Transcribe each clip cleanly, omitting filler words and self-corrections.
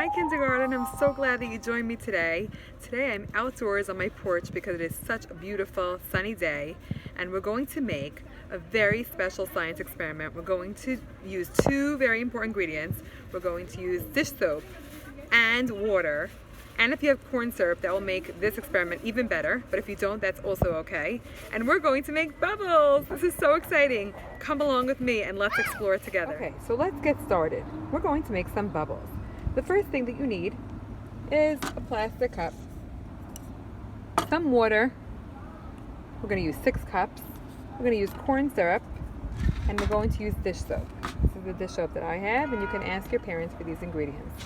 Hi kindergarten, I'm so glad that you joined me today. Today I'm outdoors on my porch because it is such a beautiful sunny day and we're going to make a very special science experiment. We're going to use two very important ingredients. We're going to use dish soap and water, and if you have corn syrup that will make this experiment even better, but if you don't, that's also okay. And we're going to make bubbles. This is so exciting. Come along with me and let's explore it together. Okay, so let's get started. We're going to make some bubbles. The first thing that you need is a plastic cup, some water. We're going to use 6 cups. We're going to use corn syrup, and we're going to use dish soap. This is the dish soap that I have, and you can ask your parents for these ingredients.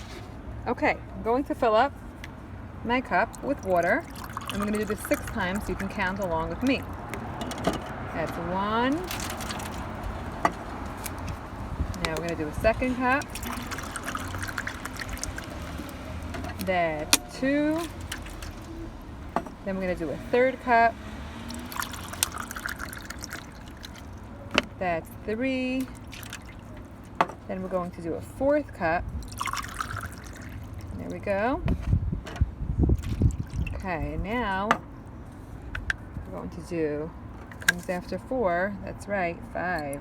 Okay, I'm going to fill up my cup with water. I'm going to do this 6 times so you can count along with me. That's 1. Now we're going to do a second cup. That's 2. Then we're going to do a third cup. That's 3. Then we're going to do a fourth cup. There we go. Okay, now we're going to do, comes after 4, that's right, 5.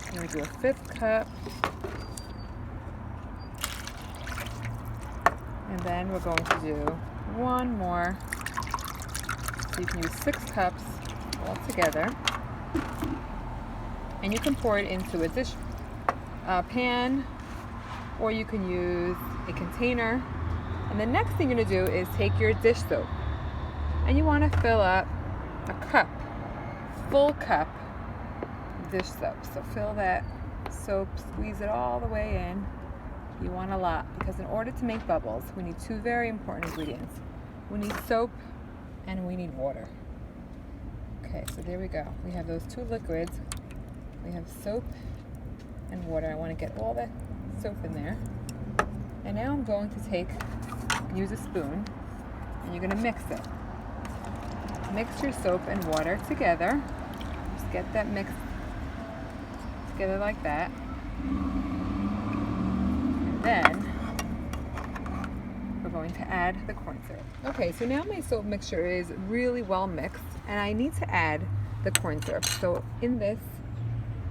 I'm going to do a 5th cup. And then we're going to do 1 more. So you can use 6 cups all together. And you can pour it into a dish pan, or you can use a container. And the next thing you're going to do is take your dish soap, and you want to fill up a cup, full cup dish soap. So fill that soap, squeeze it all the way in. You want a lot, because in order to make bubbles, we need 2 very important ingredients. We need soap and we need water. Okay, so there we go. We have those 2 liquids. We have soap and water. I want to get all the soap in there. And now I'm going to use a spoon, and you're going to mix it. Mix your soap and water together. Just get that mixed together like that. And then we're going to add the corn syrup. Okay, so now my soap mixture is really well mixed, and I need to add the corn syrup. So in this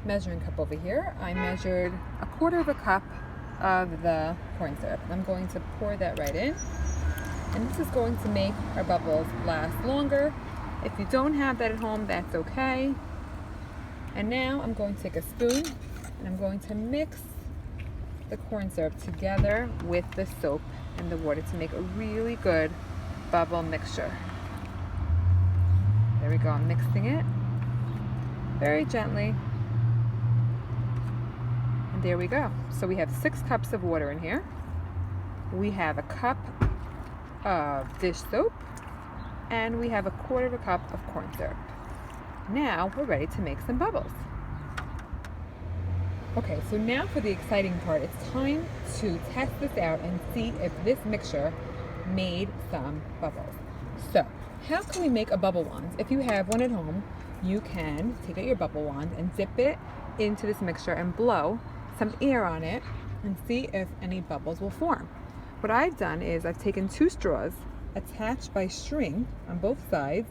measuring cup over here, I measured 1/4 cup of the corn syrup. I'm going to pour that right in, and this is going to make our bubbles last longer. If you don't have that at home, that's okay. And now I'm going to take a spoon, and I'm going to mix the corn syrup together with the soap and the water to make a really good bubble mixture. There we go. I'm mixing it very gently. And there we go. So we have 6 cups of water in here. We have a cup of dish soap, and we have 1/4 cup of corn syrup. Now we're ready to make some bubbles. Okay, so now for the exciting part. It's time to test this out and see if this mixture made some bubbles. So, how can we make a bubble wand? If you have one at home, you can take out your bubble wand and dip it into this mixture and blow some air on it and see if any bubbles will form. What I've done is I've taken 2 straws attached by string on both sides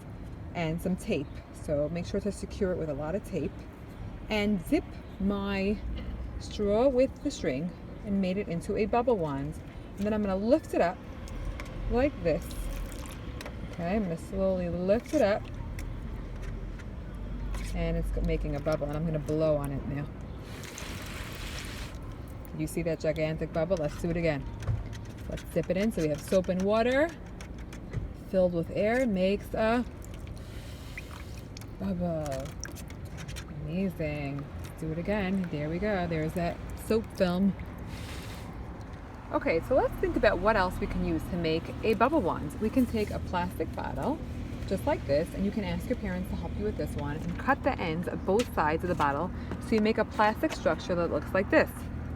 and some tape. So make sure to secure it with a lot of tape, and dip my straw with the string and made it into a bubble wand. And then I'm going to lift it up like this. Okay, I'm going to slowly lift it up, and it's making a bubble, and I'm going to blow on it now. You see that gigantic bubble? Let's do it again. Let's dip it in. So we have soap and water filled with air. Makes a bubble. Amazing. Let's do it again. There we go. There's that soap film. Okay, so let's think about what else we can use to make a bubble wand. We can take a plastic bottle, just like this, and you can ask your parents to help you with this one, and cut the ends of both sides of the bottle so you make a plastic structure that looks like this,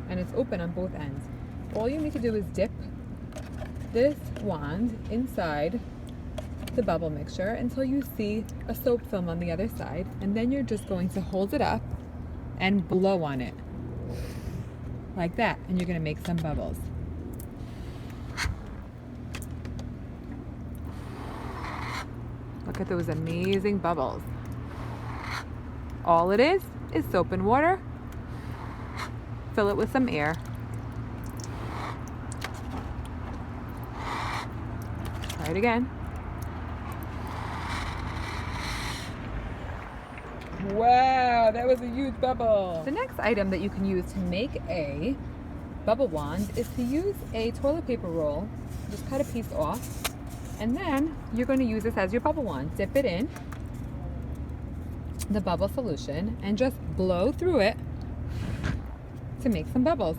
and it's open on both ends. All you need to do is dip this wand inside the bubble mixture until you see a soap film on the other side, and then you're just going to hold it up and blow on it. like that, and you're going to make some bubbles. Look at those amazing bubbles. All it is soap and water. Fill it with some air. Try it again. Wow, that was a huge bubble. The next item that you can use to make a bubble wand is to use a toilet paper roll. Just cut a piece off, and then you're going to use this as your bubble wand. Dip it in the bubble solution and just blow through it to make some bubbles.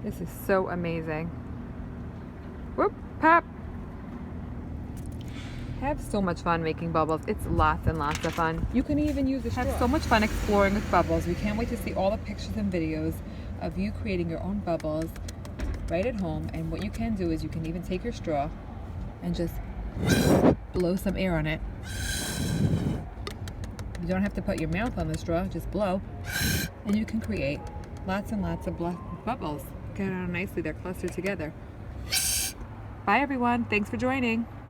This is so amazing. Whoop, pop. Have so much fun making bubbles. It's lots and lots of fun. You can even use a straw. Have so much fun exploring with bubbles. We can't wait to see all the pictures and videos of you creating your own bubbles right at home. And what you can do is you can even take your straw and just blow some air on it. You don't have to put your mouth on the straw, just blow. And you can create lots and lots of bubbles. Look at how nicely they're clustered together. Bye everyone, thanks for joining.